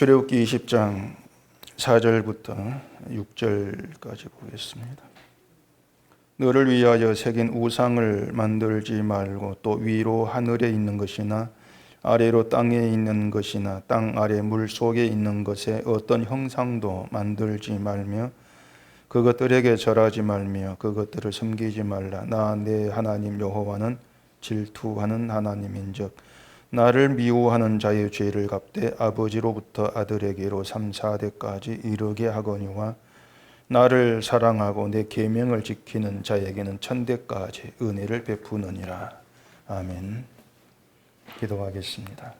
출애굽기 20장 4절부터 6절까지 보겠습니다. 너를 위하여 새긴 우상을 만들지 말고 또 위로 하늘에 있는 것이나 아래로 땅에 있는 것이나 땅 아래 물 속에 있는 것에 어떤 형상도 만들지 말며 그것들에게 절하지 말며 그것들을 섬기지 말라. 나 내 하나님 여호와는 질투하는 하나님인즉 나를 미워하는 자의 죄를 갚되 아버지로부터 아들에게로 3, 4대까지 이르게 하거니와 나를 사랑하고 내 계명을 지키는 자에게는 1000대까지 은혜를 베푸느니라. 아멘. 기도하겠습니다.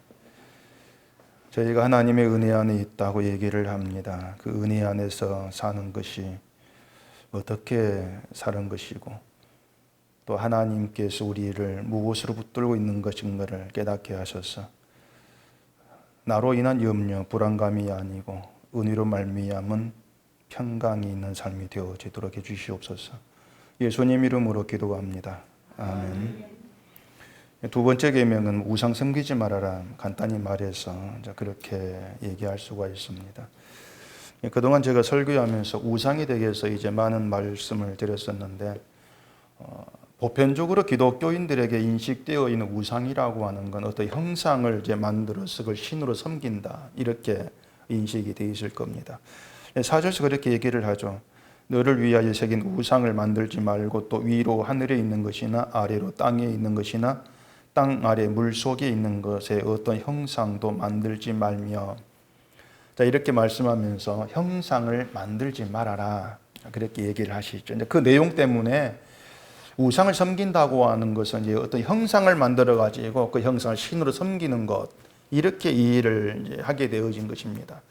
저희가 하나님의 은혜 안에 있다고 얘기를 합니다. 그 은혜 안에서 사는 것이 어떻게 사는 것이고 또 하나님께서 우리를 무엇으로 붙들고 있는 것인가를 깨닫게 하셔서 나로 인한 염려, 불안감이 아니고 은혜로 말미암은 평강이 있는 삶이 되어지도록 해주시옵소서. 예수님 이름으로 기도합니다. 아멘. 두 번째 계명은 우상 섬기지 말아라. 간단히 말해서 그렇게 얘기할 수가 있습니다. 그동안 제가 설교하면서 우상에 대해서 이제 많은 말씀을 드렸었는데 보편적으로 기독교인들에게 인식되어 있는 우상이라고 하는 건 어떤 형상을 이제 만들어서 그걸 신으로 섬긴다 이렇게 인식이 되어 있을 겁니다. 사절에서 그렇게 얘기를 하죠. 너를 위하여 새긴 우상을 만들지 말고 또 위로 하늘에 있는 것이나 아래로 땅에 있는 것이나 땅 아래 물 속에 있는 것에 어떤 형상도 만들지 말며 자 이렇게 말씀하면서 형상을 만들지 말아라 그렇게 얘기를 하시죠. 그 내용 때문에 우상을 섬긴다고 하는 것은 이제 어떤 형상을 만들어 가지고 그 형상을 신으로 섬기는 것 이렇게 이해를 이제 하게 되어진 것입니다.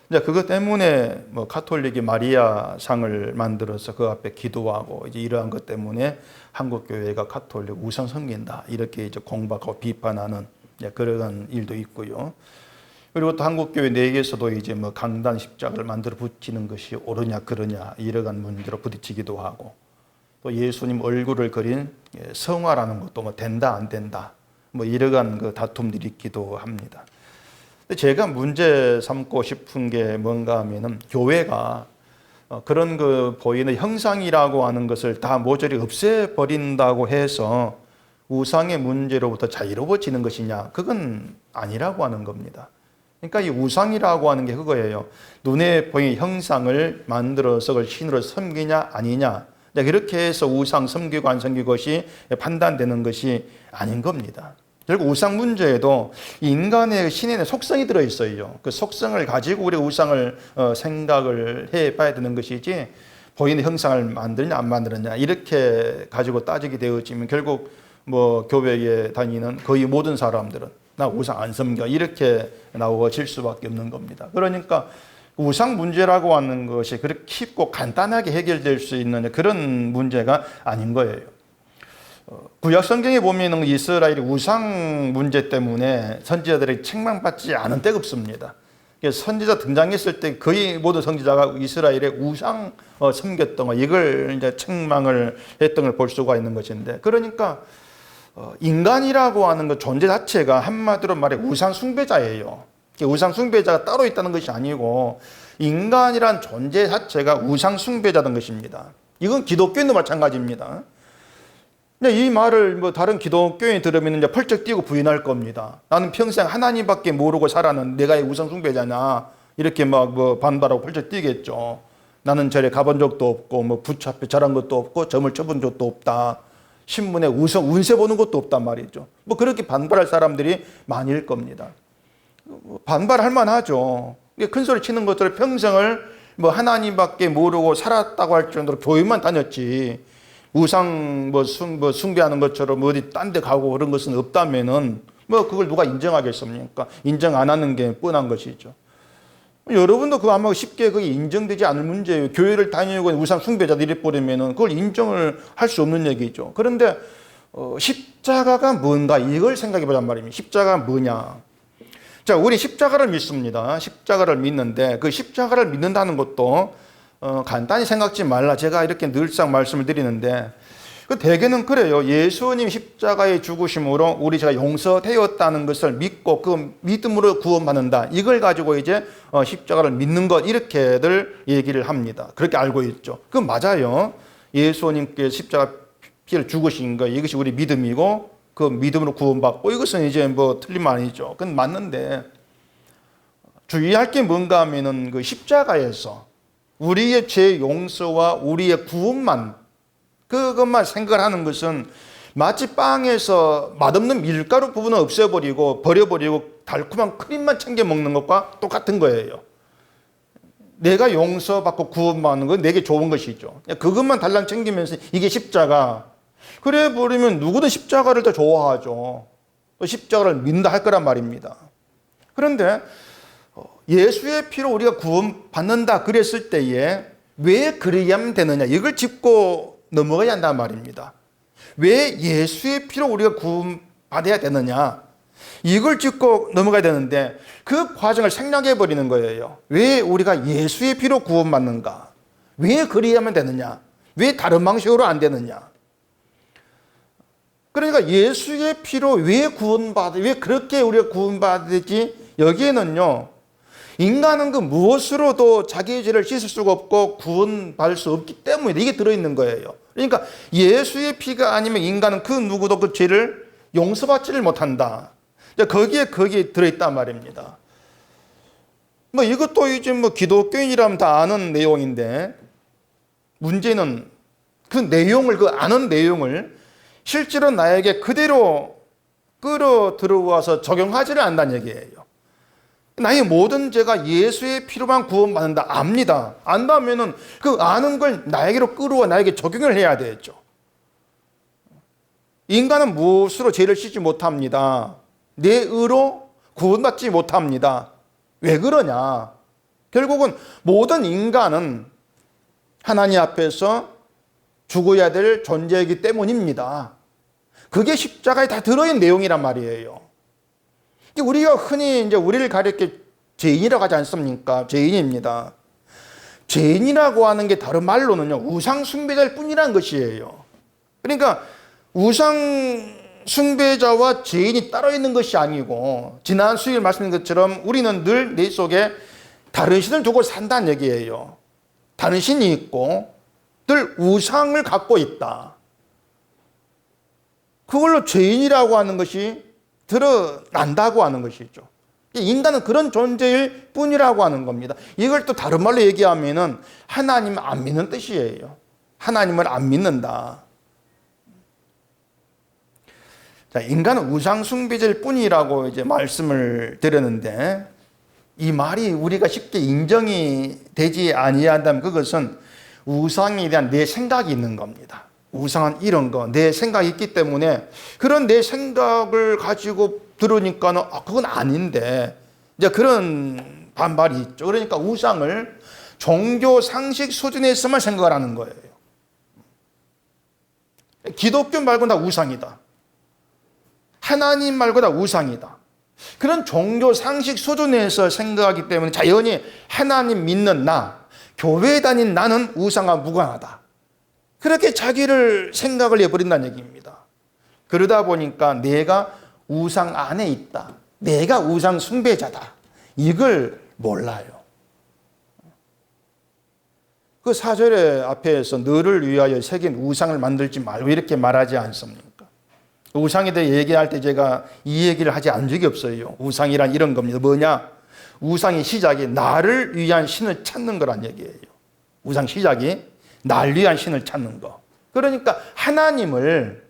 이제 그것 때문에 뭐 가톨릭이 마리아 상을 만들어서 그 앞에 기도하고 이제 이러한 것 때문에 한국 교회가 가톨릭 우상 섬긴다 이렇게 이제 공박하고 비판하는 그러한 일도 있고요. 그리고 또 한국 교회 내에서도 이제 뭐 강단 십자가를 만들어 붙이는 것이 옳으냐 그러냐 이러한 문제로 부딪히기도 하고. 또 예수님 얼굴을 그린 성화라는 것도 뭐 된다 안 된다 뭐 이러한 그 다툼들이 있기도 합니다. 제가 문제 삼고 싶은 게 뭔가 하면은 교회가 그런 그 보이는 형상이라고 하는 것을 다 모조리 없애버린다고 해서 우상의 문제로부터 자유로워지는 것이냐 그건 아니라고 하는 겁니다. 그러니까 이 우상이라고 하는 게 그거예요. 눈에 보이는 형상을 만들어서 그걸 신으로 섬기냐 아니냐 그렇게 해서 우상 섬기고 안 섬기고 것이 판단되는 것이 아닌 겁니다. 결국 우상 문제에도 인간의 신인의 속성이 들어있어요. 그 속성을 가지고 우리가 우상을 생각을 해봐야 되는 것이지 보이는 형상을 만들냐 안 만들었냐 이렇게 가지고 따지게 되어지면 결국 뭐 교회에 다니는 거의 모든 사람들은 나 우상 안 섬겨 이렇게 나오질 수밖에 없는 겁니다. 그러니까 우상 문제라고 하는 것이 그렇게 쉽고 간단하게 해결될 수 있는 그런 문제가 아닌 거예요. 구약 성경에 보면 이스라엘이 우상 문제 때문에 선지자들이 책망받지 않은 때가 없습니다. 선지자 등장했을 때 거의 모든 선지자가 이스라엘의 우상 섬겼던 거 이걸 이제 책망을 했던 걸 볼 수가 있는 것인데 그러니까 인간이라고 하는 그 존재 자체가 한마디로 말해 우상 숭배자예요. 우상 숭배자가 따로 있다는 것이 아니고 인간이란 존재 자체가 우상 숭배자된 것입니다. 이건 기독교인도 마찬가지입니다. 이 말을 뭐 다른 기독교인이 들으면 이제 펄쩍 뛰고 부인할 겁니다. 나는 평생 하나님밖에 모르고 살아는 내가 우상 숭배자냐 이렇게 막 뭐 반발하고 펄쩍 뛰겠죠. 나는 절에 가본 적도 없고 뭐 부처 앞에 절한 것도 없고 점을 쳐본 적도 없다. 신문에 운세 보는 것도 없단 말이죠. 뭐 그렇게 반발할 사람들이 많을 겁니다. 반발할 만하죠. 큰 소리 치는 것들을 평생을 뭐 하나님밖에 모르고 살았다고 할 정도로 교회만 다녔지 우상 뭐 숭배하는 것처럼 어디 딴 데 가고 그런 것은 없다면은 뭐 그걸 누가 인정하겠습니까? 인정 안 하는 게 뻔한 것이죠. 여러분도 그거 아마 쉽게 그게 인정되지 않을 문제예요. 교회를 다니고 우상 숭배자들이 이래버리면은 그걸 인정을 할 수 없는 얘기죠. 그런데 십자가가 뭔가 이걸 생각해 보란 말입니다. 십자가가 뭐냐? 자, 우리 십자가를 믿습니다. 십자가를 믿는데 그 십자가를 믿는다는 것도 간단히 생각지 말라. 제가 이렇게 늘상 말씀을 드리는데 그 대개는 그래요. 예수님 십자가의 죽으심으로 우리 제가 용서되었다는 것을 믿고 그 믿음으로 구원받는다. 이걸 가지고 이제 십자가를 믿는 것 이렇게들 얘기를 합니다. 그렇게 알고 있죠. 그 맞아요. 예수님께 십자가 피를 죽으신 거 이것이 우리 믿음이고 그 믿음으로 구원받고 이것은 이제 뭐 틀린 말 아니죠. 그건 맞는데 주의할 게 뭔가 하면은 그 십자가에서 우리의 죄 용서와 우리의 구원만 그것만 생각을 하는 것은 마치 빵에서 맛없는 밀가루 부분을 없애버리고 버려버리고 달콤한 크림만 챙겨 먹는 것과 똑같은 거예요. 내가 용서받고 구원받는 건 내게 좋은 것이죠. 그것만 달랑 챙기면서 이게 십자가. 그래 버리면 누구든 십자가를 더 좋아하죠. 또 십자가를 믿는다 할 거란 말입니다. 그런데 예수의 피로 우리가 구원받는다 그랬을 때에 왜 그래야만 되느냐 이걸 짚고 넘어가야 한단 말입니다. 왜 예수의 피로 우리가 구원받아야 되느냐 이걸 짚고 넘어가야 되는데 그 과정을 생략해 버리는 거예요. 왜 우리가 예수의 피로 구원받는가? 왜 그래야만 되느냐? 왜 다른 방식으로 안 되느냐? 그러니까 예수의 피로 왜 왜 그렇게 우리가 구원받을지 여기에는요 인간은 그 무엇으로도 자기의 죄를 씻을 수가 없고 구원받을 수 없기 때문에 이게 들어있는 거예요. 그러니까 예수의 피가 아니면 인간은 그 누구도 그 죄를 용서받지를 못한다. 거기에 들어있단 말입니다. 뭐 이것도 이제 뭐 기독교인이라면 다 아는 내용인데 문제는 그 내용을 그 아는 내용을 실제로 나에게 그대로 끌어 들어와서 적용하지를 않는다는 얘기예요. 나의 모든 죄가 예수의 피로만 구원받는다 압니다. 안다면은 그 아는 걸 나에게로 끌어와 나에게 적용을 해야 되겠죠. 인간은 무엇으로 죄를 씻지 못합니다. 내 의로 구원받지 못합니다. 왜 그러냐? 결국은 모든 인간은 하나님 앞에서 죽어야 될 존재이기 때문입니다. 그게 십자가에 다 들어있는 내용이란 말이에요. 우리가 흔히 이제 우리를 가리켜 죄인이라고 하지 않습니까? 죄인입니다. 죄인이라고 하는 게 다른 말로는요, 우상 숭배자일 뿐이라는 것이에요. 그러니까 우상 숭배자와 죄인이 따로 있는 것이 아니고, 지난 수요일 말씀드린 것처럼 우리는 늘 내 속에 다른 신을 두고 산다는 얘기예요. 다른 신이 있고, 늘 우상을 갖고 있다. 그걸로 죄인이라고 하는 것이 드러난다고 하는 것이죠. 인간은 그런 존재일 뿐이라고 하는 겁니다. 이걸 또 다른 말로 얘기하면은 하나님을 안 믿는 뜻이에요. 하나님을 안 믿는다. 자, 인간은 우상 숭배자일 뿐이라고 이제 말씀을 드렸는데 이 말이 우리가 쉽게 인정이 되지 아니한다면 그것은 우상에 대한 내 생각이 있는 겁니다. 우상은 이런 거, 내 생각이 있기 때문에 그런 내 생각을 가지고 들으니까는 그건 아닌데 이제 그런 반발이 있죠. 그러니까 우상을 종교 상식 수준에서만 생각을 하는 거예요. 기독교 말고 다 우상이다. 하나님 말고 다 우상이다. 그런 종교 상식 수준에서 생각하기 때문에 자연히 하나님 믿는 나, 교회 다닌 나는 우상과 무관하다. 그렇게 자기를 생각을 해버린다는 얘기입니다. 그러다 보니까 내가 우상 안에 있다. 내가 우상 숭배자다. 이걸 몰라요. 그 4절의 앞에서 너를 위하여 새긴 우상을 만들지 말고 이렇게 말하지 않습니까? 우상에 대해 얘기할 때 제가 이 얘기를 하지 않은 적이 없어요. 우상이란 이런 겁니다. 뭐냐? 우상의 시작이 나를 위한 신을 찾는 거란 얘기예요. 우상 시작이 날 위한 신을 찾는 거. 그러니까 하나님을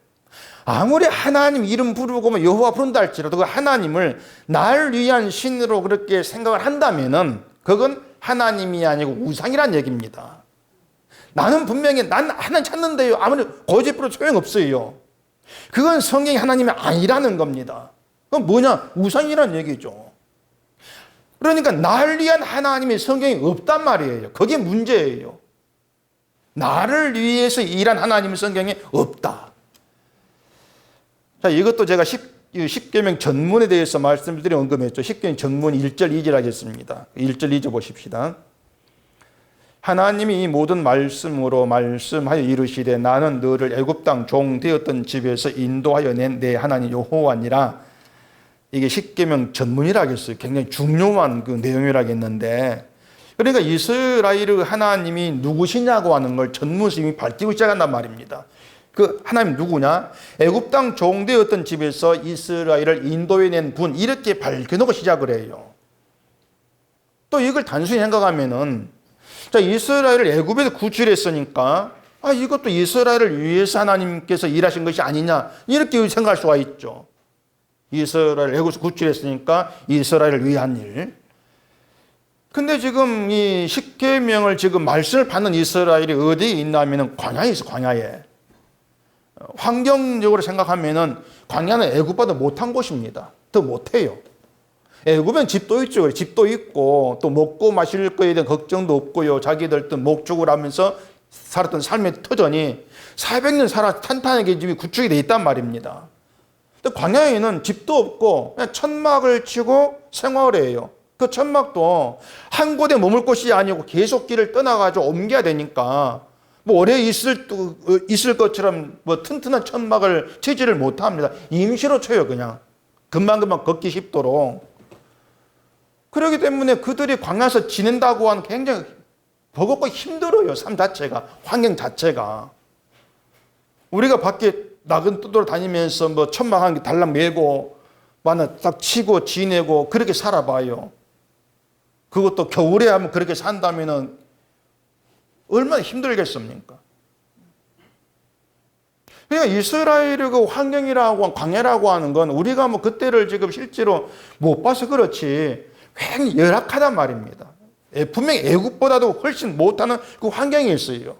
아무리 하나님 이름 부르고 뭐 여호와 부른다 할지라도 그 하나님을 날 위한 신으로 그렇게 생각을 한다면은 그건 하나님이 아니고 우상이란 얘기입니다. 나는 분명히 난 하나님 찾는데요. 아무리 거짓 부르도 소용없어요. 그건 성경이 하나님이 아니라는 겁니다. 그건 뭐냐? 우상이란 얘기죠. 그러니까 날 위한 하나님의 성경이 없단 말이에요. 그게 문제예요. 나를 위해서 일한 하나님의 성경이 없다. 자, 이것도 제가 십계명 전문에 대해서 말씀드려 언급했죠. 십계명 전문 1절 2절 하겠습니다. 1절 2절 보십시다. 하나님이 이 모든 말씀으로 말씀하여 이르시되 나는 너를 애굽 땅 종 되었던 집에서 인도하여 낸 내 하나님 여호와니라. 이게 십계명 전문이라겠어요. 굉장히 중요한 그 내용이라겠는데, 그러니까 이스라엘의 하나님이 누구시냐고 하는 걸 전문심이 밝히고 시작한단 말입니다. 그 하나님 누구냐? 애굽 땅 종 되었던 집에서 이스라엘을 인도해낸 분, 이렇게 밝혀놓고 시작을 해요. 또 이걸 단순히 생각하면은, 자, 이스라엘을 애굽에서 구출했으니까 이것도 이스라엘을 위해서 하나님께서 일하신 것이 아니냐, 이렇게 생각할 수가 있죠. 이스라엘을 애굽에서 구출했으니까 이스라엘을 위한 일. 근데 지금 이 십계명을 지금 말씀을 받는 이스라엘이 어디에 있냐면은 광야에 있어, 광야에. 환경적으로 생각하면은 광야는 애굽보다 못한 곳입니다. 더 못해요. 애굽엔 집도 있죠. 집도 있고 또 먹고 마실 거에 대한 걱정도 없고요. 자기들 목축을 하면서 살았던 삶의 터전이 400년 살아 탄탄하게 집이 구축이 돼 있단 말입니다. 근데 광야에는 집도 없고 그냥 천막을 치고 생활을 해요. 그 천막도 한 곳에 머물 곳이 아니고 계속 길을 떠나가지고 옮겨야 되니까 뭐 오래 있을 것처럼 뭐 튼튼한 천막을 치지를 못합니다. 임시로 쳐요, 그냥. 금방금방 걷기 쉽도록. 그렇기 때문에 그들이 광야에서 지낸다고 하는 굉장히 버겁고 힘들어요, 삶 자체가, 환경 자체가. 우리가 밖에 나근 떠돌아 다니면서 뭐 천막 한 개 달랑 메고 만나 딱 치고 지내고 그렇게 살아봐요. 그것도 겨울에 하면 그렇게 산다면은 얼마나 힘들겠습니까? 그러니까 이스라엘의 그 환경이라고 광야라고 하는 건 우리가 뭐 그때를 지금 실제로 못 봐서 그렇지 굉장히 열악하단 말입니다. 분명히 애국보다도 훨씬 못하는 그 환경이 있어요.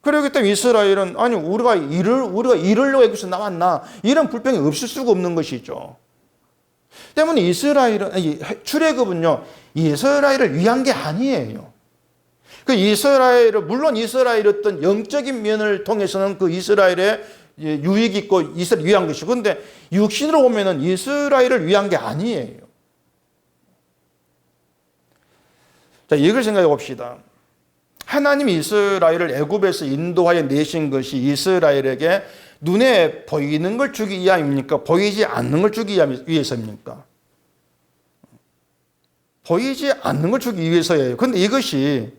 그렇기 때문에 이스라엘은 아니 우리가 이르려고 애국에서 나왔나, 이런 불평이 없을 수가 없는 것이죠. 때문에 이스라엘은 출애굽은요 이스라엘을 위한 게 아니에요. 그 이스라엘을, 물론 이스라엘 어떤 영적인 면을 통해서는 그 이스라엘의 유익이 있고 이스라엘 위한 것이고, 근데 육신으로 보면은 이스라엘을 위한 게 아니에요. 자, 이걸 생각해 봅시다. 하나님이 이스라엘을 애굽에서 인도하여 내신 것이 이스라엘에게 눈에 보이는 걸 주기 위함입니까? 보이지 않는 걸 주기 위해서입니까? 보이지 않는 걸 주기 위해서예요. 그런데 이것이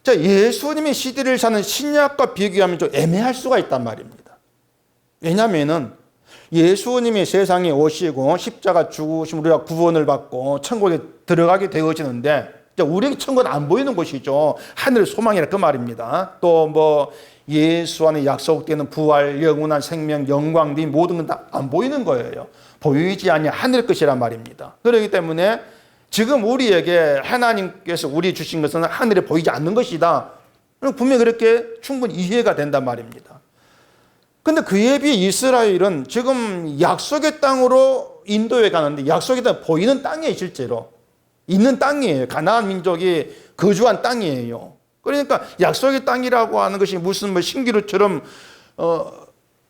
자, 예수님의 시대를 사는 신약과 비교하면 좀 애매할 수가 있단 말입니다. 왜냐하면은 예수님이 세상에 오시고 십자가 죽으심 우리가 구원을 받고 천국에 들어가게 되어지는데, 우리 천국은 안 보이는 곳이죠. 하늘의 소망이라 그 말입니다. 또 뭐 예수 안에 약속되는 부활, 영원한 생명, 영광 등 모든 건 다 안 보이는 거예요. 보이지 않는 하늘의 것이란 말입니다. 그렇기 때문에 지금 우리에게 하나님께서 우리 주신 것은 하늘에 보이지 않는 것이다. 분명히 그렇게 충분히 이해가 된단 말입니다. 그런데 그에 비해 이스라엘은 지금 약속의 땅으로 인도에 가는데, 약속의 땅 보이는 땅이에요. 실제로 있는 땅이에요. 가나안 민족이 거주한 땅이에요. 그러니까 약속의 땅이라고 하는 것이 무슨 뭐 신기루처럼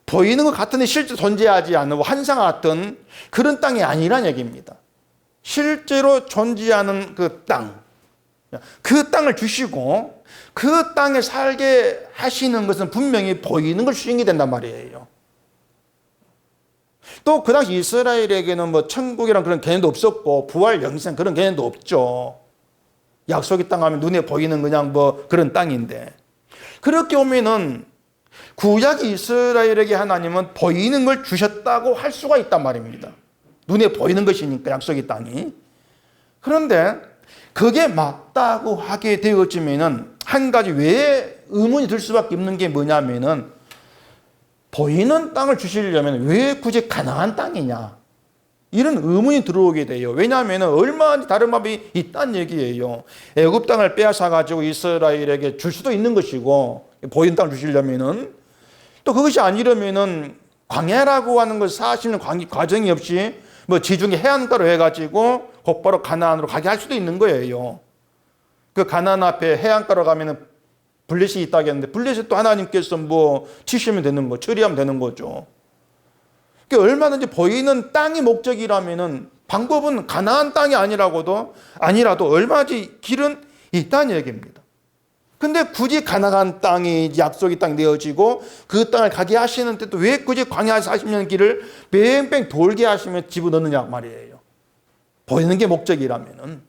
보이는 것 같은데 실제 존재하지 않는 환상 같은 그런 땅이 아니란 얘기입니다. 실제로 존재하는 그 땅, 그 땅을 주시고 그 땅에 살게 하시는 것은 분명히 보이는 걸 주신 게 된단 말이에요. 또 그 당시 이스라엘에게는 뭐 천국이란 그런 개념도 없었고 부활 영생 그런 개념도 없죠. 약속의 땅 하면 눈에 보이는 그냥 뭐 그런 땅인데, 그렇게 오면은 구약 이스라엘에게 하나님은 보이는 걸 주셨다고 할 수가 있단 말입니다. 눈에 보이는 것이니까 약속의 땅이. 그런데 그게 맞다고 하게 되어지면은 한 가지 왜 의문이 들 수밖에 없는 게 뭐냐면은, 보이는 땅을 주시려면 왜 굳이 가나안 땅이냐, 이런 의문이 들어오게 돼요. 왜냐하면 얼마나 다른 방법이 있다는 얘기예요. 애굽 땅을 빼앗아 가지고 이스라엘에게 줄 수도 있는 것이고, 보이는 땅을 주시려면은, 또 그것이 아니려면은 광야라고 하는 것 40년 과정이 없이 뭐 지중해 해안가로 해가지고 곧바로 가나안으로 가게 할 수도 있는 거예요. 그 가나안 앞에 해안가로 가면은 블레셋이 있다겠는데 블레셋도 하나님께서 뭐 치시면 되는 거, 처리하면 되는 거죠. 그러니까 얼마든지 보이는 땅이 목적이라면은 방법은 가나안 땅이 아니라도 얼마든지 길은 있다는 얘기입니다. 근데 굳이 가나안 땅이 약속의 땅이 되어지고 그 땅을 가게 하시는데도 왜 굳이 광야 40년 길을 뺑뺑 돌게 하시면 집어넣느냐 말이에요. 보이는 게 목적이라면은.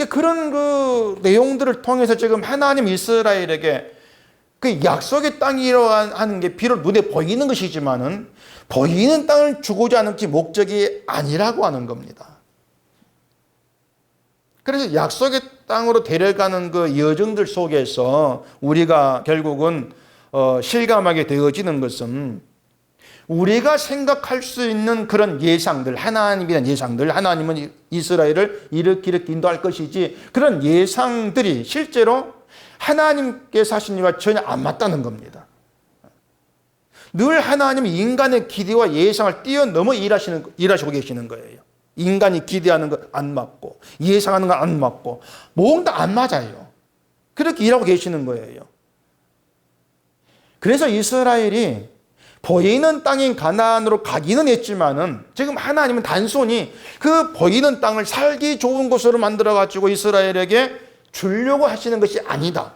그런 그 내용들을 통해서 지금 하나님 이스라엘에게 그 약속의 땅이라고 하는 게 비록 눈에 보이는 것이지만은 보이는 땅을 주고자 하는 게 목적이 아니라고 하는 겁니다. 그래서 약속의 땅으로 데려가는 그 여정들 속에서 우리가 결국은 실감하게 되어지는 것은 우리가 생각할 수 있는 그런 예상들, 하나님에 대한 예상들, 하나님은 이스라엘을 이렇게 인도할 것이지, 그런 예상들이 실제로 하나님께서 하신 일과 전혀 안 맞다는 겁니다. 늘 하나님은 인간의 기대와 예상을 뛰어넘어 일하시고 계시는 거예요. 인간이 기대하는 것 안 맞고 예상하는 것 안 맞고 뭔가 안 맞아요. 그렇게 일하고 계시는 거예요. 그래서 이스라엘이 보이는 땅인 가나안으로 가기는 했지만은 지금 하나님은 단순히 그 보이는 땅을 살기 좋은 곳으로 만들어 가지고 이스라엘에게 주려고 하시는 것이 아니다.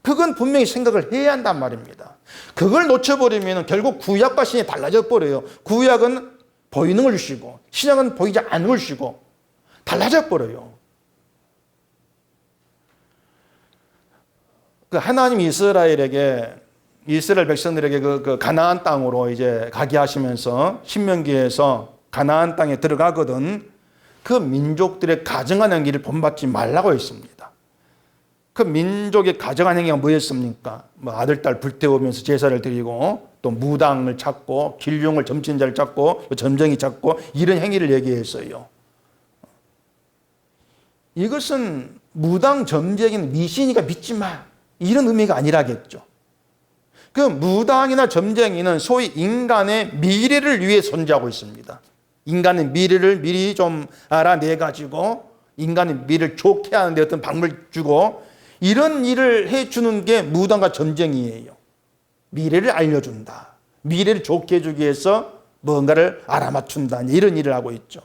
그건 분명히 생각을 해야 한단 말입니다. 그걸 놓쳐버리면 결국 구약과 신이 달라져 버려요. 구약은 보이는 걸 주시고 신약은 보이지 않는 걸 주시고 달라져 버려요. 그 하나님 이스라엘 백성들에게 그 가나안 땅으로 이제 가게 하시면서 신명기에서 가나안 땅에 들어가거든 그 민족들의 가증한 행위를 본받지 말라고 했습니다. 그 민족의 가증한 행위가 뭐였습니까? 뭐 아들, 딸 불태우면서 제사를 드리고 또 무당을 찾고 길흉을 점치는 자를 찾고 점쟁이 찾고 이런 행위를 얘기했어요. 이것은 무당, 점쟁이는 미신이니까 믿지 마 이런 의미가 아니라겠죠. 그 무당이나 점쟁이는 소위 인간의 미래를 위해 존재하고 있습니다. 인간의 미래를 미리 좀 알아내가지고 인간의 미래를 좋게 하는데 어떤 방법을 주고 이런 일을 해주는 게 무당과 점쟁이에요. 미래를 알려준다. 미래를 좋게 해주기 위해서 뭔가를 알아맞춘다. 이런 일을 하고 있죠.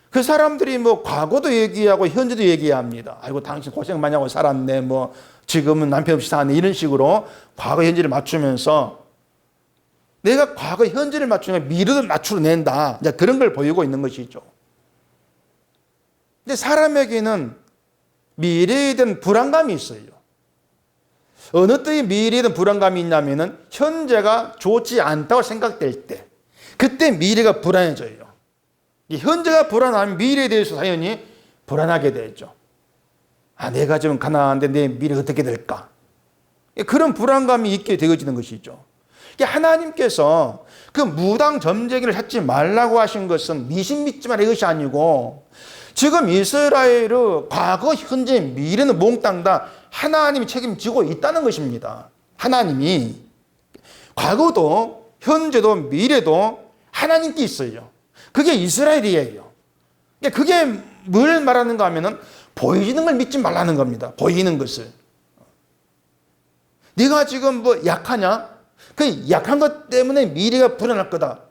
그 사람들이 뭐 과거도 얘기하고 현재도 얘기합니다. 아이고 당신 고생 많이 하고 살았네. 뭐 지금은 남편 없이 사네. 이런 식으로 과거 현재를 맞추면서 내가 과거 현재를 맞추면 미래도 맞추어낸다. 이제 그런 걸 보이고 있는 것이죠. 근데 사람에게는 미래에 대한 불안감이 있어요. 어느 때에 미래에 대한 불안감이 있냐면은 현재가 좋지 않다고 생각될 때 그때 미래가 불안해져요. 현재가 불안하면 미래에 대해서 당연히 불안하게 되죠. 아, 내가 지금 가난한데 내 미래가 어떻게 될까? 그런 불안감이 있게 되어지는 것이죠. 하나님께서 그 무당 점쟁이를 찾지 말라고 하신 것은 미신 믿지 말라 이것이 아니고 지금 이스라엘의 과거, 현재, 미래는 몽땅 다 하나님이 책임지고 있다는 것입니다. 하나님이 과거도 현재도 미래도 하나님께 있어요. 그게 이스라엘이에요. 그게 뭘 말하는가 하면은 보이는 걸 믿지 말라는 겁니다. 보이는 것을. 네가 지금 뭐 약하냐? 그 약한 것 때문에 미래가 불안할 거다.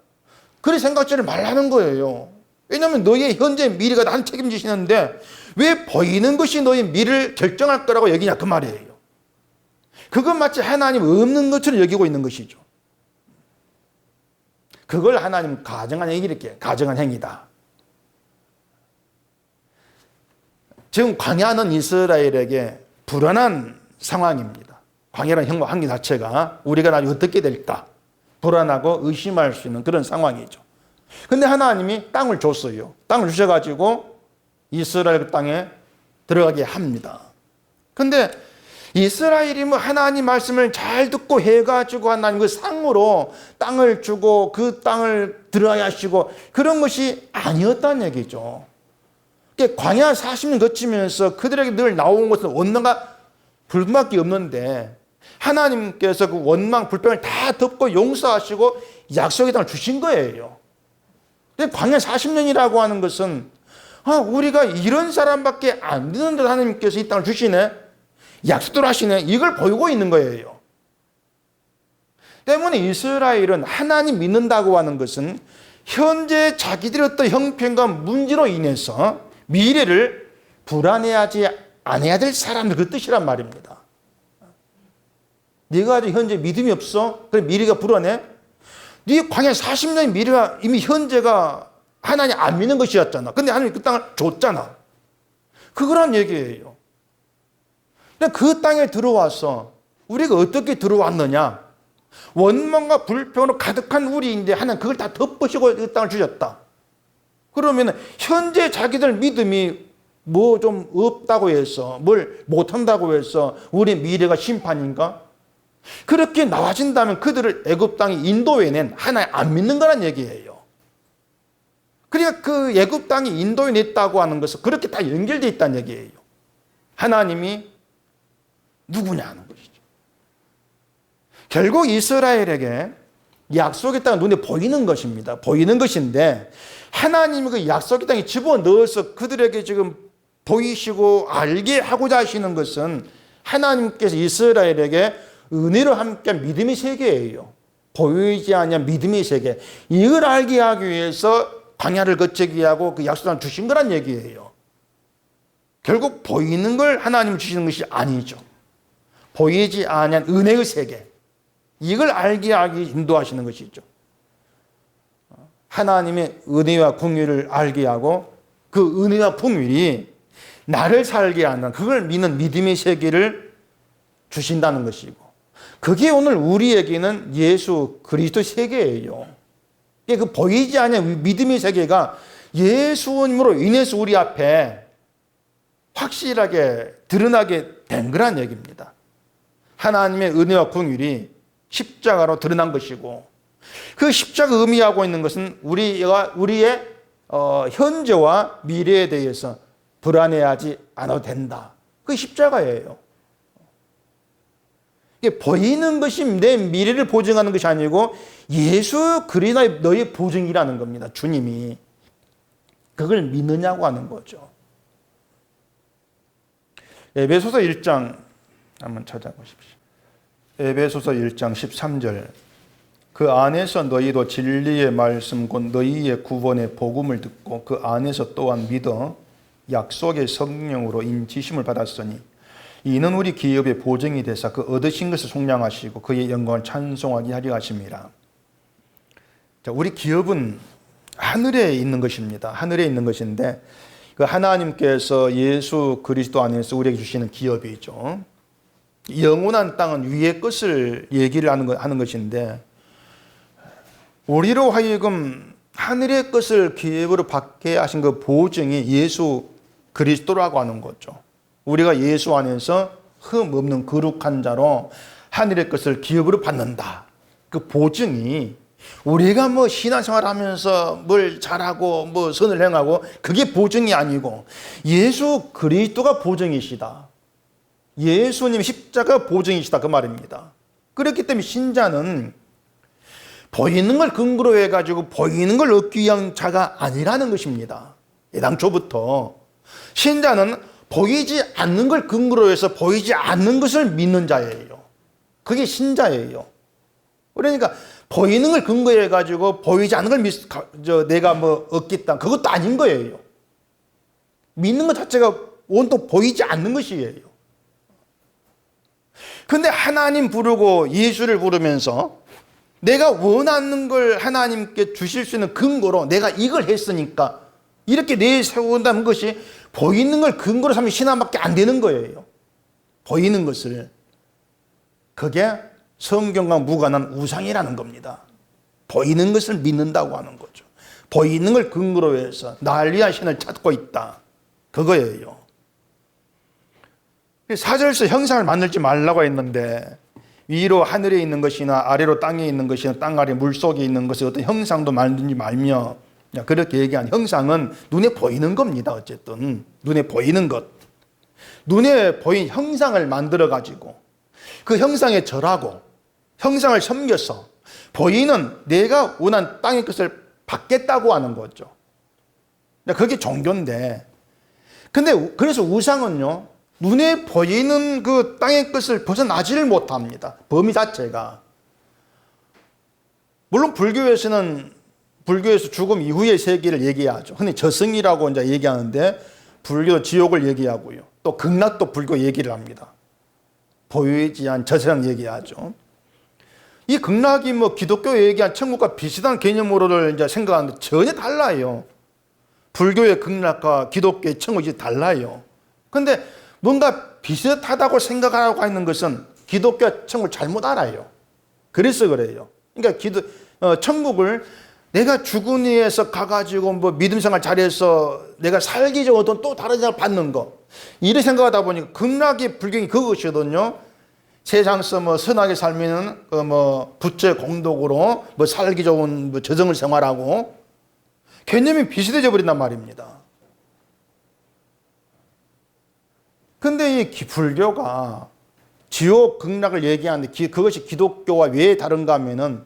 그렇게 생각하지 말라는 거예요. 왜냐하면 너의 현재 미래가 난 책임지시는데 왜 보이는 것이 너의 미래를 결정할 거라고 여기냐 그 말이에요. 그건 마치 하나님 없는 것처럼 여기고 있는 것이죠. 그걸 하나님 가정한 행위 이렇게 가정한 행위다. 지금 광야는 이스라엘에게 불안한 상황입니다. 광야라는 환경 자체가 우리가 나중에 어떻게 될까 불안하고 의심할 수 있는 그런 상황이죠. 근데 하나님이 땅을 줬어요. 땅을 주셔가지고 이스라엘 땅에 들어가게 합니다. 근데 이스라엘이 뭐 하나님 말씀을 잘 듣고 해가지고 하나님 그 상으로 땅을 주고 그 땅을 들어가게 하시고 그런 것이 아니었다는 얘기죠. 광야 40년 거치면서 그들에게 늘 나온 것은 원망과 불만밖에 없는데 하나님께서 그 원망, 불평을 다 덮고 용서하시고 약속의 땅을 주신 거예요. 근데 광야 40년이라고 하는 것은 우리가 이런 사람밖에 안 되는데 하나님께서 이 땅을 주시네. 약속대로 하시네. 이걸 보이고 있는 거예요. 때문에 이스라엘은 하나님 믿는다고 하는 것은 현재 자기들의 어떤 형편과 문제로 인해서 미래를 불안해하지 않아야 될 사람들 그 뜻이란 말입니다. 네가 아직 현재 믿음이 없어? 그래 미래가 불안해? 네 광야 40년의 미래가 이미 현재가 하나님 안 믿는 것이었잖아. 근데 하나님이 그 땅을 줬잖아. 그거란 얘기예요. 근데 그 땅에 들어와서 우리가 어떻게 들어왔느냐? 원망과 불평으로 가득한 우리인데 하나님 그걸 다 덮으시고 그 땅을 주셨다. 그러면 현재 자기들 믿음이 뭐 좀 없다고 해서 뭘 못한다고 해서 우리 미래가 심판인가? 그렇게 나와진다면 그들을 애굽 땅에 인도해낸 하나님 안 믿는 거란 얘기예요. 그러니까 그 애굽 땅에 인도해냈다고 하는 것은 그렇게 다 연결되어 있다는 얘기예요. 하나님이 누구냐 하는 것이죠. 결국 이스라엘에게 약속의 땅은 눈에 보이는 것입니다. 보이는 것인데 하나님이 그 약속의 땅에 집어넣어서 그들에게 지금 보이시고 알게 하고자 하시는 것은 하나님께서 이스라엘에게 은혜로 함께한 믿음의 세계예요. 보이지 않는 믿음의 세계. 이걸 알게 하기 위해서 광야를 거치게 하고 그 약속을 주신 거란 얘기예요. 결국 보이는 걸 하나님 주시는 것이 아니죠. 보이지 않는 은혜의 세계. 이걸 알게 하기 인도하시는 것이죠. 하나님의 은혜와 긍휼을 알게 하고 그 은혜와 긍휼이 나를 살게 하는 그걸 믿는 믿음의 세계를 주신다는 것이고 그게 오늘 우리에게는 예수 그리스도 세계예요. 그 보이지 않는 믿음의 세계가 예수님으로 인해서 우리 앞에 확실하게 드러나게 된 거란 얘기입니다. 하나님의 은혜와 긍휼이 십자가로 드러난 것이고 그 십자가 의미하고 있는 것은 우리의 현재와 미래에 대해서 불안해하지 않아도 된다. 그게 십자가예요. 이게 보이는 것이 내 미래를 보증하는 것이 아니고 예수 그리스도의 너의 보증이라는 겁니다. 주님이. 그걸 믿느냐고 하는 거죠. 에베소서 1장 한번 찾아보십시오. 에베소서 1장 13절 그 안에서 너희도 진리의 말씀 곧 너희의 구원의 복음을 듣고 그 안에서 또한 믿어 약속의 성령으로 인지심을 받았으니 이는 우리 기업의 보증이 되사 그 얻으신 것을 속량하시고 그의 영광을 찬송하게 하려 하심이라. 자, 우리 기업은 하늘에 있는 것입니다. 하늘에 있는 것인데 그 하나님께서 예수 그리스도 안에서 우리에게 주시는 기업이죠. 영원한 땅은 위의 것을 얘기를 하는 것인데 우리로 하여금 하늘의 것을 기업으로 받게 하신 그 보증이 예수 그리스도라고 하는 거죠. 우리가 예수 안에서 흠 없는 거룩한 자로 하늘의 것을 기업으로 받는다. 그 보증이 우리가 뭐 신앙생활 하면서 뭘 잘하고 뭐 선을 행하고 그게 보증이 아니고 예수 그리스도가 보증이시다. 예수님 십자가 보증이시다 그 말입니다. 그렇기 때문에 신자는 보이는 걸 근거로 해가지고 보이는 걸 얻기 위한 자가 아니라는 것입니다. 애당초부터 신자는 보이지 않는 걸 근거로 해서 보이지 않는 것을 믿는 자예요. 그게 신자예요. 그러니까 보이는 걸 근거해 가지고 보이지 않는 걸 내가 뭐 얻겠다 그것도 아닌 거예요. 믿는 것 자체가 온통 보이지 않는 것이에요. 근데 하나님 부르고 예수를 부르면서 내가 원하는 걸 하나님께 주실 수 있는 근거로 내가 이걸 했으니까 이렇게 내세운다는 것이 보이는 걸 근거로 삼으면 신앙밖에 안 되는 거예요. 보이는 것을. 그게 성경과 무관한 우상이라는 겁니다. 보이는 것을 믿는다고 하는 거죠. 보이는 걸 근거로 해서 날 위한 신을 찾고 있다. 그거예요. 4절에서 형상을 만들지 말라고 했는데 위로 하늘에 있는 것이나 아래로 땅에 있는 것이나 땅 아래 물속에 있는 것이 어떤 형상도 만들지 말며 그렇게 얘기한 형상은 눈에 보이는 겁니다. 어쨌든 눈에 보이는 것. 눈에 보인 형상을 만들어 가지고 그 형상에 절하고 형상을 섬겨서 보이는 내가 원한 땅의 것을 받겠다고 하는 거죠. 그게 종교인데 근데 그래서 우상은요 눈에 보이는 그 땅의 것을 벗어나지를 못합니다. 범위 자체가. 물론 불교에서 죽음 이후의 세계를 얘기하죠. 흔히 저승이라고 이제 얘기하는데 불교도 지옥을 얘기하고요. 또 극락도 불교 얘기를 합니다. 보이지 않는 저세상 얘기하죠. 이 극락이 뭐 기독교 얘기한 천국과 비슷한 개념으로를 이제 생각하는데 전혀 달라요. 불교의 극락과 기독교의 천국이 달라요. 근데 뭔가 비슷하다고 생각하고 있는 것은 기독교 천국을 잘못 알아요. 그래서 그래요. 그러니까 천국을 내가 죽은 이에서 가가지고 뭐 믿음 생활 잘해서 내가 살기 좋은 어떤 또 다른 생활 받는 거. 이렇게 생각하다 보니까 극락의 불경이 그것이거든요. 세상에서 뭐 선하게 살면은 뭐 부처의 공덕으로 뭐 살기 좋은 뭐 저승을 생활하고 개념이 비슷해져 버린단 말입니다. 근데 이 불교가 지옥 극락을 얘기하는데 그것이 기독교와 왜 다른가 하면은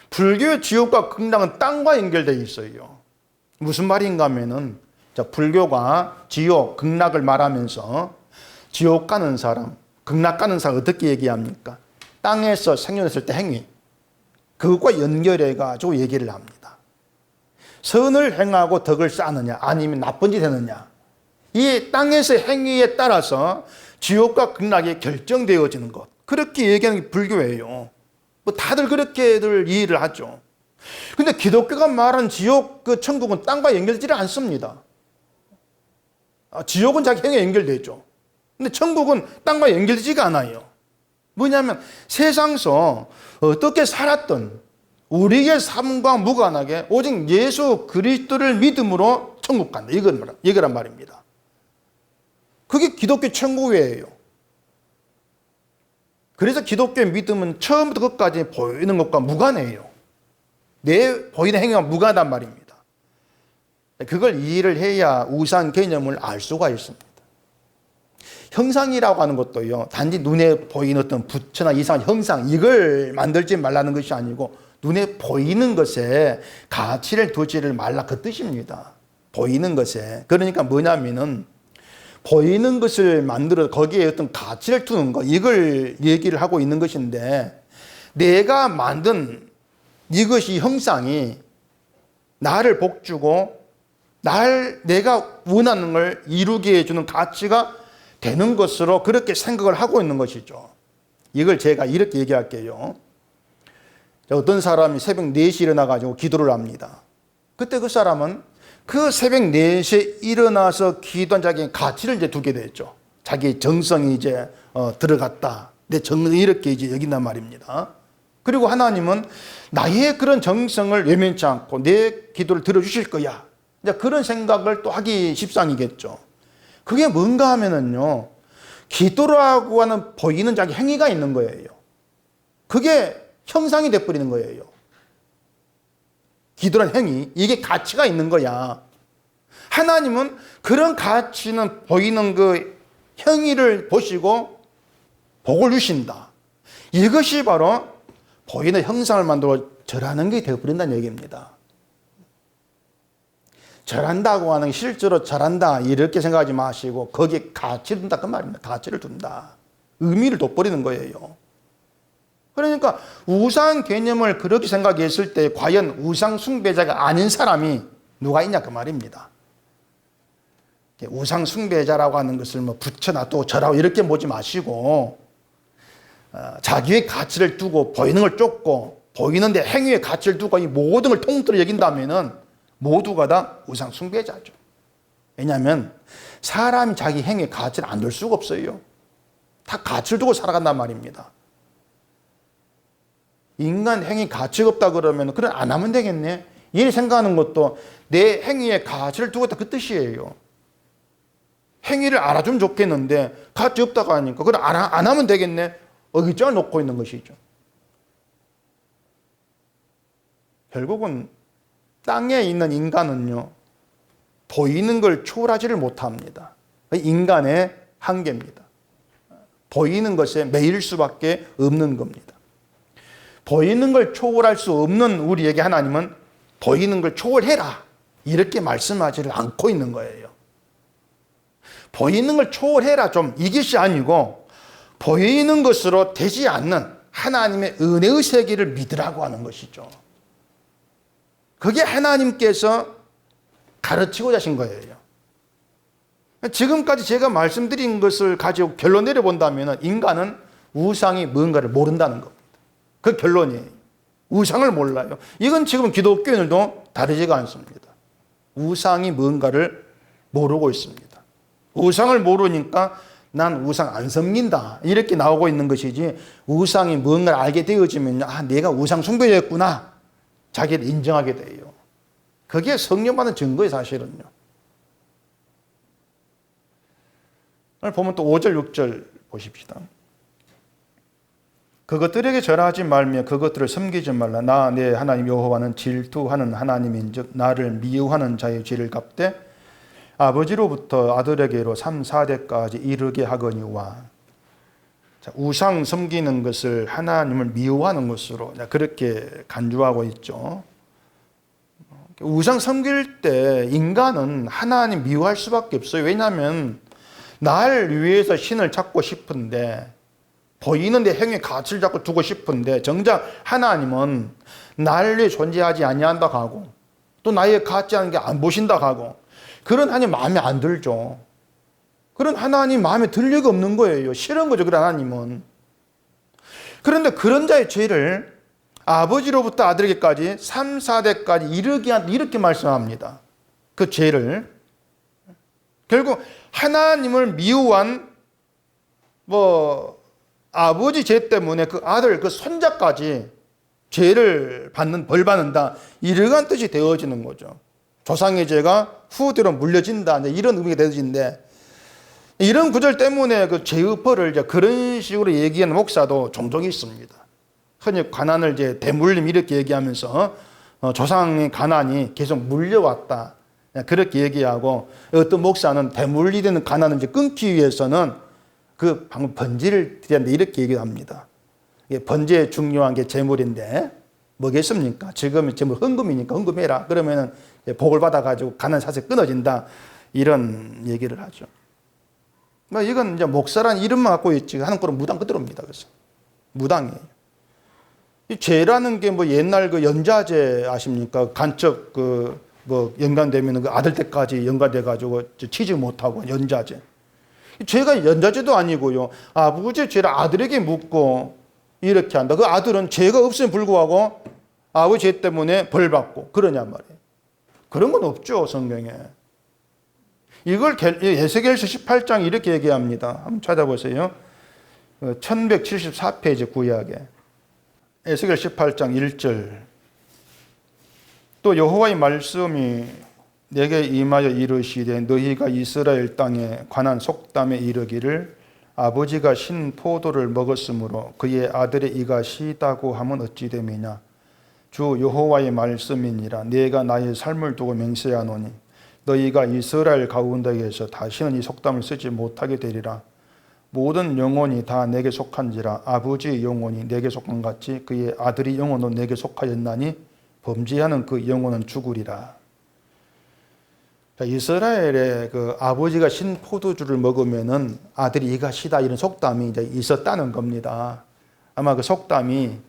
불교의 지옥과 극락은 땅과 연결되어 있어요. 무슨 말인가 하면은 불교가 지옥 극락을 말하면서 지옥 가는 사람, 극락 가는 사람 어떻게 얘기합니까? 땅에서 생존했을 때 행위, 그것과 연결해 가지고 얘기를 합니다. 선을 행하고 덕을 쌓느냐 아니면 나쁜 짓 하느냐, 이 땅에서의 행위에 따라서 지옥과 극락이 결정되어지는 것, 그렇게 얘기하는 게 불교예요. 뭐 다들 그렇게들 이해를 하죠. 근데 기독교가 말하는 지옥, 천국은 땅과 연결되지 않습니다. 지옥은 자기 행위에 연결되죠. 근데 천국은 땅과 연결되지가 않아요. 뭐냐면 세상에서 어떻게 살았던 우리의 삶과 무관하게 오직 예수 그리스도를 믿음으로 천국 간다, 이거란 말입니다. 그게 기독교 천국이에요. 그래서 기독교의 믿음은 처음부터 끝까지 보이는 것과 무관해요. 내 보이는 행위와 무관하단 말입니다. 그걸 이해를 해야 우상 개념을 알 수가 있습니다. 형상이라고 하는 것도요, 단지 눈에 보이는 어떤 부처나 이상한 형상, 이걸 만들지 말라는 것이 아니고 눈에 보이는 것에 가치를 두지를 말라, 그 뜻입니다. 보이는 것에. 그러니까 뭐냐면은 보이는 것을 만들어 거기에 어떤 가치를 두는 것, 이걸 얘기를 하고 있는 것인데, 내가 만든 이것이 형상이 나를 복주고 내가 원하는 걸 이루게 해주는 가치가 되는 것으로 그렇게 생각을 하고 있는 것이죠. 이걸 제가 이렇게 얘기할게요. 어떤 사람이 새벽 4시에 일어나가지고 기도를 합니다. 그때 그 사람은 그 새벽 4시에 일어나서 기도한 자기의 가치를 이제 두게 되죠. 자기의 정성이 이제 들어갔다. 내 정성이 이렇게 이제 여긴단 말입니다. 그리고 하나님은 나의 그런 정성을 외면치 않고 내 기도를 들어주실 거야. 이제 그런 생각을 또 하기 십상이겠죠. 그게 뭔가 하면은요, 기도라고 하는 보이는 자기 행위가 있는 거예요. 그게 형상이 돼버리는 거예요. 기도란 행위, 이게 가치가 있는 거야. 하나님은 그런 가치는 보이는 그 행위를 보시고 복을 주신다. 이것이 바로 보이는 형상을 만들어 절하는 게 되어버린다는 얘기입니다. 절한다고 하는 게 실제로 절한다 이렇게 생각하지 마시고 거기에 가치를 둔다 그 말입니다. 가치를 둔다. 의미를 돋버리는 거예요. 그러니까 우상 개념을 그렇게 생각했을 때 과연 우상 숭배자가 아닌 사람이 누가 있냐 그 말입니다. 우상 숭배자라고 하는 것을 뭐 부처나 또 절하고 이렇게 보지 마시고 자기의 가치를 두고 보이는 걸 쫓고 보이는데 행위의 가치를 두고 이 모든 걸 통틀어 여긴다면은 모두가 다 우상 숭배자죠. 왜냐하면 사람이 자기 행위의 가치를 안 둘 수가 없어요. 다 가치를 두고 살아간단 말입니다. 인간 행위 가치가 없다 그러면 그래 안 하면 되겠네. 이렇게 생각하는 것도 내 행위에 가치를 두고 있다 그 뜻이에요. 행위를 알아주면 좋겠는데 가치 없다고 하니까 그래 안 하면 되겠네. 의기장을 놓고 있는 것이죠. 결국은 땅에 있는 인간은요, 보이는 걸 초월하지를 못합니다. 인간의 한계입니다. 보이는 것에 매일 수밖에 없는 겁니다. 보이는 걸 초월할 수 없는 우리에게 하나님은 보이는 걸 초월해라 이렇게 말씀하지를 않고 있는 거예요. 보이는 걸 초월해라 좀 이것이 아니고 보이는 것으로 되지 않는 하나님의 은혜의 세계를 믿으라고 하는 것이죠. 그게 하나님께서 가르치고자 하신 거예요. 지금까지 제가 말씀드린 것을 가지고 결론 내려본다면 인간은 우상이 뭔가를 모른다는 겁니다. 그 결론이에요. 우상을 몰라요. 이건 지금 기독교인들도 다르지가 않습니다. 우상이 뭔가를 모르고 있습니다. 우상을 모르니까 난 우상 안 섬긴다 이렇게 나오고 있는 것이지, 우상이 뭔가를 알게 되어지면 내가 우상 숭배였구나 자기를 인정하게 돼요. 그게 성령 받은 증거예요. 사실은요. 오늘 보면 또 5절 6절 보십시다. 그것들에게 절하지 말며 그것들을 섬기지 말라. 나 내 하나님 여호와는 질투하는 하나님인즉 나를 미워하는 자의 죄를 갚되 아버지로부터 아들에게로 3, 4대까지 이르게 하거니와. 자, 우상 섬기는 것을 하나님을 미워하는 것으로 그렇게 간주하고 있죠. 우상 섬길 때 인간은 하나님 미워할 수밖에 없어요. 왜냐하면 날 위해서 신을 찾고 싶은데, 보이는 데 행위 가치를 잡고 두고 싶은데, 정작 하나님은 나를 위해 존재하지 아니한다고 하고 또 나의 가치하는 게 안 보신다고 하고, 그런 하나님 마음에 안 들죠. 그런 하나님 마음에 들 리가 없는 거예요. 싫은 거죠, 그런 하나님은. 그런데 그런 자의 죄를 아버지로부터 아들에게까지 3, 4대까지 이르게 한다 이렇게 말씀합니다. 그 죄를. 결국 하나님을 미워한 아버지 죄 때문에 그 아들, 그 손자까지 죄를 받는, 벌 받는다 이러한 뜻이 되어지는 거죠. 조상의 죄가 후대로 물려진다 이런 의미가 되어지는데, 이런 구절 때문에 그 죄의 벌을 그런 식으로 얘기하는 목사도 종종 있습니다. 흔히 가난을 대물림 이렇게 얘기하면서 조상의 가난이 계속 물려왔다 그렇게 얘기하고, 어떤 목사는 대물리되는 가난을 끊기 위해서는 그 방금 번제를 드려야 한다 이렇게 얘기합니다. 번제에 중요한 게 재물인데 뭐겠습니까? 지금 재물 헌금이니까 헌금해라. 그러면은 복을 받아가지고 가난 사슬 끊어진다 이런 얘기를 하죠. 이건 이제 목사란 이름만 갖고 있지 하는 거는 무당 그대로입니다. 그래서 무당이에요. 이 죄라는 게 옛날 그 연자제 아십니까? 간첩 연관되면 그 아들 때까지 연관돼가지고 치지 못하고 연자제. 죄가 연자죄도 아니고요. 아버지의 죄를 아들에게 묻고 이렇게 한다. 그 아들은 죄가 없음에 불구하고 아버지 죄 때문에 벌 받고 그러냐 말이에요. 그런 건 없죠, 성경에. 이걸 에스겔서 18장 이렇게 얘기합니다. 한번 찾아보세요. 1174페이지 구약에. 에스겔 18장 1절. 또 여호와의 말씀이 내게 임하여 이르시되 너희가 이스라엘 땅에 관한 속담에 이르기를 아버지가 신 포도를 먹었으므로 그의 아들의 이가 시다고 하면 어찌 됨이냐. 주 여호와의 말씀이니라. 내가 나의 삶을 두고 맹세하노니 너희가 이스라엘 가운데에서 다시는 이 속담을 쓰지 못하게 되리라. 모든 영혼이 다 내게 속한지라. 아버지의 영혼이 내게 속한 같이 그의 아들의 영혼도 내게 속하였나니 범죄하는 그 영혼은 죽으리라. 이스라엘의 그 아버지가 신 포도주를 먹으면은 아들이 이가 시다 이런 속담이 이제 있었다는 겁니다. 아마 그 속담이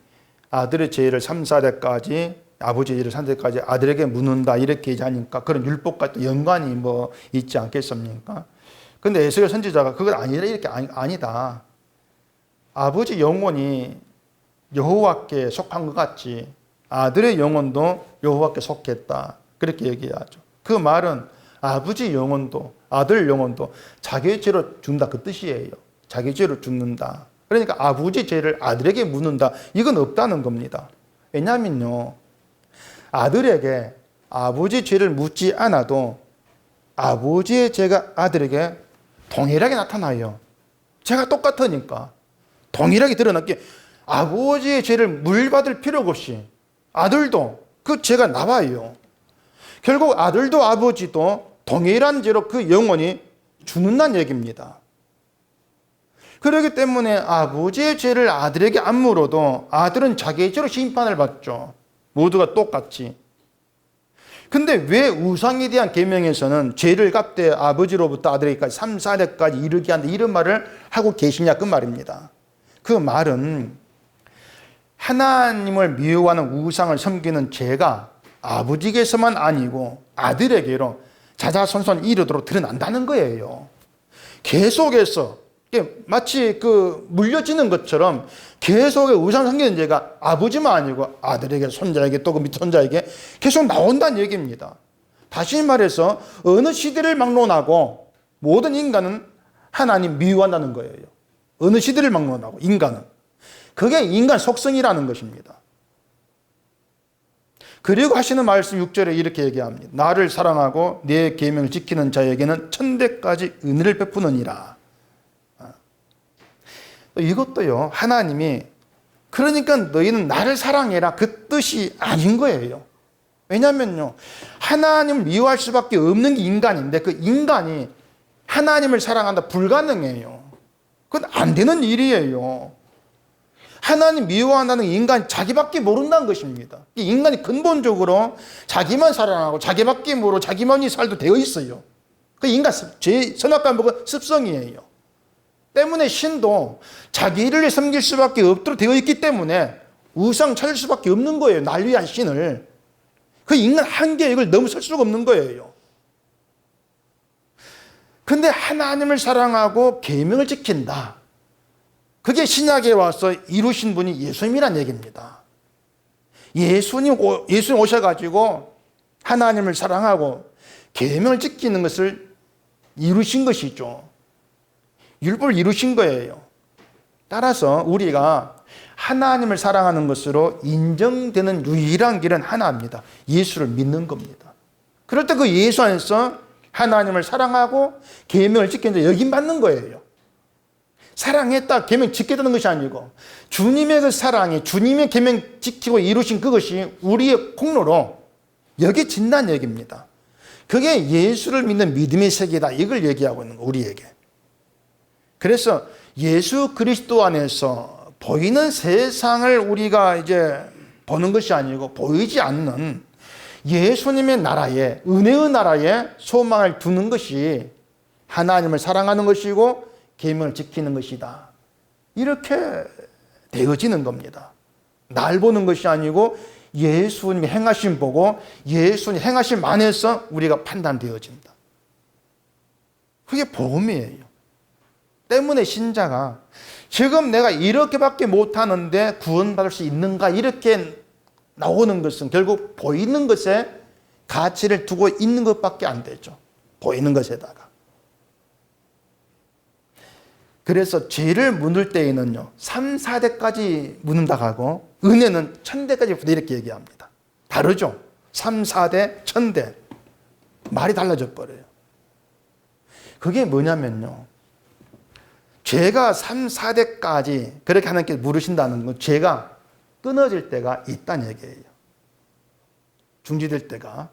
아들의 죄를 3, 4대까지 아버지의 죄를 3대까지 아들에게 묻는다 이렇게 얘기하니까 그런 율법과 또 연관이 있지 않겠습니까? 근데 에스겔 선지자가 그건 아니라 이렇게 아니다. 아버지 영혼이 여호와께 속한 것 같이 아들의 영혼도 여호와께 속했다. 그렇게 얘기하죠. 그 말은 아버지 영혼도 아들 영혼도 자기의 죄로 죽는다 그 뜻이에요. 자기 죄로 죽는다. 그러니까 아버지 죄를 아들에게 묻는다. 이건 없다는 겁니다. 왜냐하면요, 아들에게 아버지 죄를 묻지 않아도 아버지의 죄가 아들에게 동일하게 나타나요. 죄가 똑같으니까 동일하게 드러났기에 아버지의 죄를 물받을 필요가 없이 아들도 그 죄가 나와요. 결국 아들도 아버지도 동일한 죄로 그 영혼이 죽는다는 얘기입니다. 그렇기 때문에 아버지의 죄를 아들에게 안 물어도 아들은 자기의 죄로 심판을 받죠. 모두가 똑같이. 근데 왜 우상에 대한 계명에서는 죄를 갚되 아버지로부터 아들에게까지 3, 4대까지 이르게 한다 이런 말을 하고 계시냐 그 말입니다. 그 말은 하나님을 미워하는 우상을 섬기는 죄가 아버지에게서만 아니고 아들에게로 자자손손 이르도록 드러난다는 거예요. 계속해서 마치 그 물려지는 것처럼 계속의 우상 섬기는 죄가 아버지만 아니고 아들에게, 손자에게, 또 그 밑 손자에게 계속 나온다는 얘기입니다. 다시 말해서 어느 시대를 막론하고 모든 인간은 하나님 미워한다는 거예요. 어느 시대를 막론하고 인간은. 그게 인간 속성이라는 것입니다. 그리고 하시는 말씀 6절에 이렇게 얘기합니다. 나를 사랑하고 내 계명을 지키는 자에게는 천대까지 은혜를 베푸느니라. 이것도요, 하나님이 그러니까 너희는 나를 사랑해라 그 뜻이 아닌 거예요. 왜냐면요, 하나님을 미워할 수밖에 없는 게 인간인데 그 인간이 하나님을 사랑한다 불가능해요. 그건 안 되는 일이에요. 하나님 미워한다는 인간이 자기밖에 모른다는 것입니다. 인간이 근본적으로 자기만 사랑하고 자기밖에 모르고 자기만이 살도 되어 있어요. 그 인간 제 선악과 먹은 습성이에요. 때문에 신도 자기를 섬길 수밖에 없도록 되어 있기 때문에 우상 찾을 수밖에 없는 거예요. 날 위한 신을. 그 인간 한계에 이걸 넘어설 수가 없는 거예요. 근데 하나님을 사랑하고 계명을 지킨다. 그게 신약에 와서 이루신 분이 예수님이란 얘기입니다. 예수님 오셔가지고 하나님을 사랑하고 계명을 지키는 것을 이루신 것이죠. 율법을 이루신 거예요. 따라서 우리가 하나님을 사랑하는 것으로 인정되는 유일한 길은 하나입니다. 예수를 믿는 겁니다. 그럴 때 그 예수 안에서 하나님을 사랑하고 계명을 지키는 자 여김받는 거예요. 사랑했다, 계명 지켰다는 것이 아니고 주님의 그 사랑이 주님의 계명 지키고 이루신 그것이 우리의 공로로 여겨진다는 얘기입니다. 그게 예수를 믿는 믿음의 세계다. 이걸 얘기하고 있는 거 우리에게. 그래서 예수 그리스도 안에서 보이는 세상을 우리가 이제 보는 것이 아니고 보이지 않는 예수님의 나라에, 은혜의 나라에 소망을 두는 것이 하나님을 사랑하는 것이고 계명을 지키는 것이다. 이렇게 되어지는 겁니다. 날 보는 것이 아니고 예수님이 행하심 보고 예수님 행하심 안에서 우리가 판단되어진다. 그게 복음이에요. 때문에 신자가 지금 내가 이렇게밖에 못하는데 구원받을 수 있는가 이렇게 나오는 것은 결국 보이는 것에 가치를 두고 있는 것밖에 안 되죠. 보이는 것에다가. 그래서 죄를 묻을 때에는요 3, 4대까지 묻는다고 하고 은혜는 1000대까지 이렇게 얘기합니다. 다르죠. 3, 4대, 1000대 말이 달라져 버려요. 그게 뭐냐면요 죄가 3, 4대까지 그렇게 하나님께 물으신다는 건 죄가 끊어질 때가 있다는 얘기예요. 중지될 때가.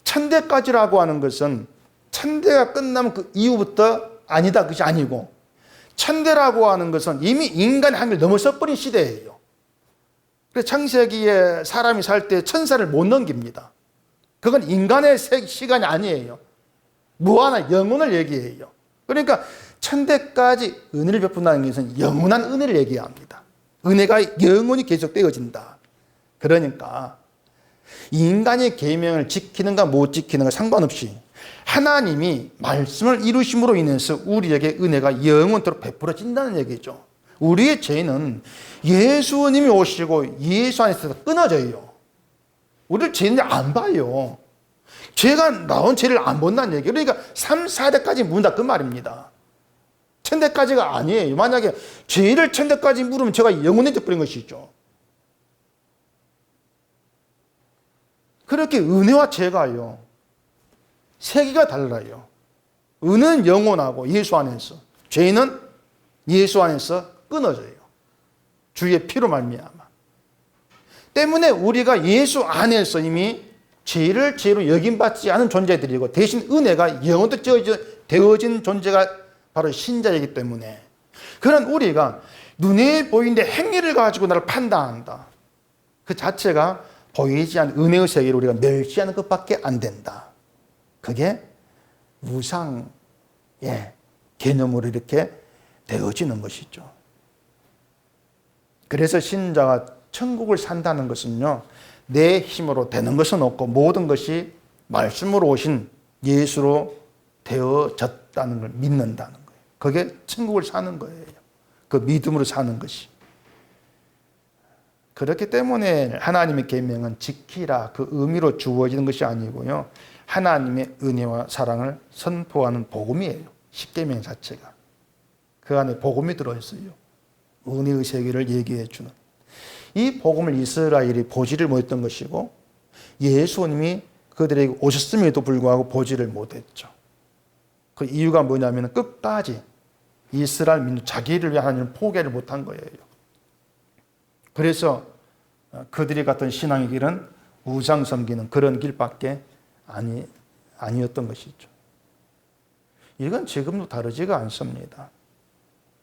1000대까지라고 하는 것은 1000대가 끝나면 그 이후부터 아니다 그것이 아니고 1000대라고 하는 것은 이미 인간의 한계를 넘어서버린 시대예요. 그래서 창세기에 사람이 살 때 1000살을 못 넘깁니다. 그건 인간의 시간이 아니에요. 무한한 영혼을 얘기해요. 그러니까 1000대까지 은혜를 베푼다는 것은 영원한 은혜를 얘기합니다. 은혜가 영원히 계속되어진다. 그러니까 인간의 계명을 지키는가 못 지키는가 상관없이 하나님이 말씀을 이루심으로 인해서 우리에게 은혜가 영원토록 베풀어진다는 얘기죠. 우리의 죄는 예수님이 오시고 예수 안에서 끊어져요. 우리를 죄는 안 봐요. 죄가 나온 죄를 안 본다는 얘기예요. 그러니까 3, 4대까지 묻는다 그 말입니다. 1000대까지가 아니에요. 만약에 죄를 1000대까지 물으면 제가 영원해져 버린 것이죠. 그렇게 은혜와 죄가요 세계가 달라요. 은혜는 영원하고 예수 안에서, 죄는 예수 안에서 끊어져요. 주의 피로 말미암아. 때문에 우리가 예수 안에서 이미 죄를 죄로 여김받지 않은 존재들이고 대신 은혜가 영원토록 되어진 존재가 바로 신자이기 때문에 그런 우리가 눈에 보이는데 행위를 가지고 나를 판단한다. 그 자체가 보이지 않는 은혜의 세계를 우리가 멸시하는 것밖에 안 된다. 그게 우상의 개념으로 이렇게 되어지는 것이죠. 그래서 신자가 천국을 산다는 것은요 내 힘으로 되는 것은 없고 모든 것이 말씀으로 오신 예수로 되어졌다는 걸 믿는다는 거예요. 그게 천국을 사는 거예요. 그 믿음으로 사는 것이. 그렇기 때문에 하나님의 계명은 지키라 그 의미로 주어지는 것이 아니고요. 하나님의 은혜와 사랑을 선포하는 복음이에요. 십계명 자체가. 그 안에 복음이 들어있어요. 은혜의 세계를 얘기해 주는. 이 복음을 이스라엘이 보지를 못했던 것이고 예수님이 그들에게 오셨음에도 불구하고 보지를 못했죠. 그 이유가 뭐냐면 끝까지 이스라엘 민족 자기를 위한 하나님을 포기를 못한 거예요. 그래서 그들이 갔던 신앙의 길은 우상 섬기는 그런 길밖에 아니었던 것이죠. 이건 지금도 다르지가 않습니다.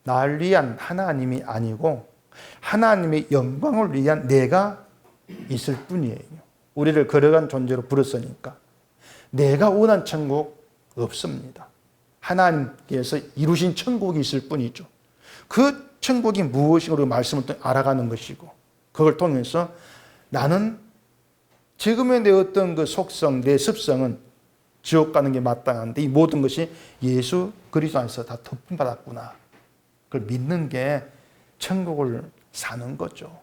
날 위한 하나님이 아니고 하나님의 영광을 위한 내가 있을 뿐이에요. 우리를 거룩한 존재로 부르셨으니까 내가 원한 천국 없습니다. 하나님께서 이루신 천국이 있을 뿐이죠. 그 천국이 무엇이고 말씀을 또 알아가는 것이고 그걸 통해서 나는 지금의 내 어떤 그 속성, 내 습성은 지옥 가는 게 마땅한데 이 모든 것이 예수 그리스도 안에서 다 덮음받았구나. 그걸 믿는 게 천국을 사는 거죠.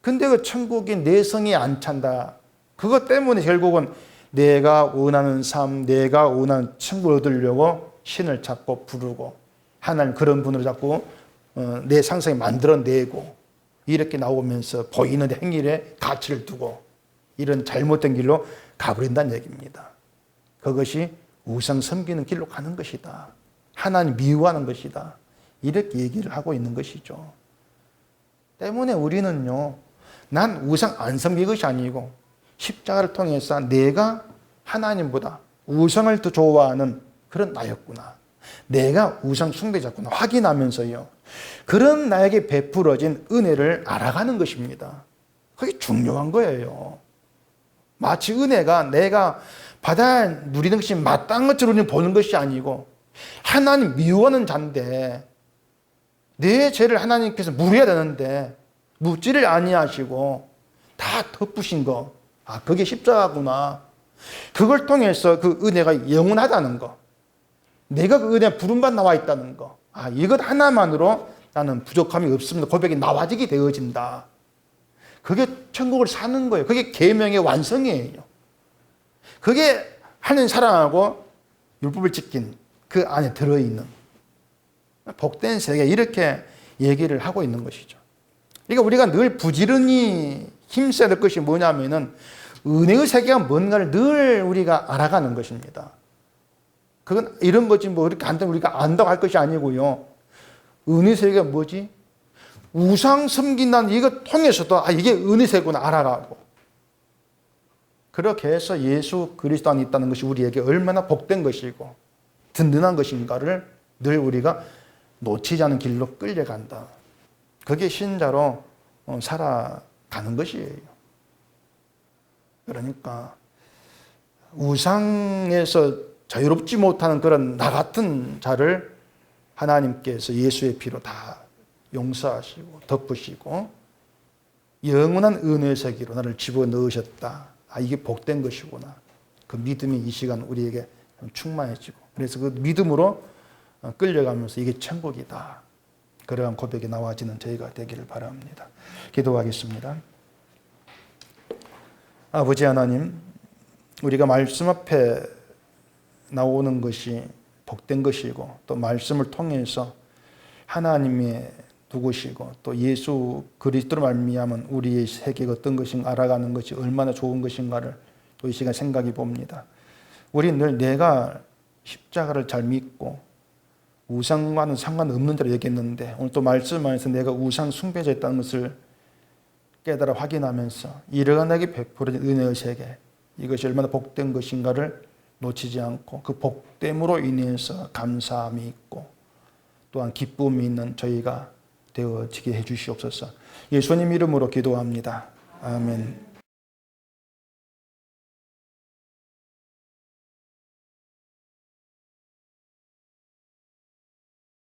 근데 그 천국이 내 성에 안 찬다. 그것 때문에 결국은 내가 원하는 삶, 내가 원하는 천국을 얻으려고 신을 찾고 부르고 하나님 그런 분으로 자꾸 내 상상에 만들어내고 이렇게 나오면서 보이는 행위에 가치를 두고 이런 잘못된 길로 가버린다는 얘기입니다. 그것이 우상 섬기는 길로 가는 것이다. 하나님 미워하는 것이다. 이렇게 얘기를 하고 있는 것이죠. 때문에 우리는요, 난 우상 안 섬길 것이 아니고 십자가를 통해서 내가 하나님보다 우상을 더 좋아하는 그런 나였구나. 내가 우상 숭배자구나 확인하면서요. 그런 나에게 베풀어진 은혜를 알아가는 것입니다. 그게 중요한 거예요. 마치 은혜가 내가 받아 누리는 것이 마땅한 것처럼 보는 것이 아니고 하나님 미워하는 자인데 내 죄를 하나님께서 물어야 되는데 묻지를 아니하시고 다 덮으신 거. 아, 그게 십자가구나. 그걸 통해서 그 은혜가 영원하다는 거. 내가 그 은혜에 부름받아 나와 있다는 거. 아, 이것 하나만으로 나는 부족함이 없습니다. 고백이 나와지게 되어진다. 그게 천국을 사는 거예요. 그게 계명의 완성이에요. 그게 하나님 사랑하고 율법을 지킨 그 안에 들어있는 복된 세계 이렇게 얘기를 하고 있는 것이죠. 그러니까 우리가 늘 부지런히 힘써야 될 것이 뭐냐면은 은혜의 세계가 뭔가를 늘 우리가 알아가는 것입니다. 그건 이런 거지 뭐 이렇게 간단히 우리가 안다고 할 것이 아니고요. 은혜 세계가 뭐지? 우상 섬긴다는 이거 통해서도 아 이게 은혜 세계구나 알아가고 그렇게 해서 예수 그리스도 안에 있다는 것이 우리에게 얼마나 복된 것이고 든든한 것인가를 늘 우리가 놓치지 않은 길로 끌려간다. 그게 신자로 살아가는 것이에요. 그러니까 우상에서 자유롭지 못하는 그런 나 같은 자를 하나님께서 예수의 피로 다 용서하시고 덮으시고 영원한 은혜의 세계로 나를 집어넣으셨다. 아, 이게 복된 것이구나. 그 믿음이 이 시간 우리에게 충만해지고 그래서 그 믿음으로 끌려가면서 이게 천국이다. 그러한 고백이 나와지는 저희가 되기를 바랍니다. 기도하겠습니다. 아버지 하나님, 우리가 말씀 앞에 나오는 것이 복된 것이고 또 말씀을 통해서 하나님이 누구시고 또 예수 그리스도로 말미암은 우리의 세계가 어떤 것인가 알아가는 것이 얼마나 좋은 것인가를 또 이 시간 생각해 봅니다. 우리는 늘 내가 십자가를 잘 믿고 우상과는 상관없는 대로 얘기했는데 오늘 또 말씀 안에서 내가 우상 숭배자였다는 것을 깨달아 확인하면서 이러한 내게 베풀어진 은혜의 세계 이것이 얼마나 복된 것인가를 놓치지 않고 그 복됨으로 인해서 감사함이 있고 또한 기쁨이 있는 저희가 되어지게 해주시옵소서. 예수님 이름으로 기도합니다. 아멘.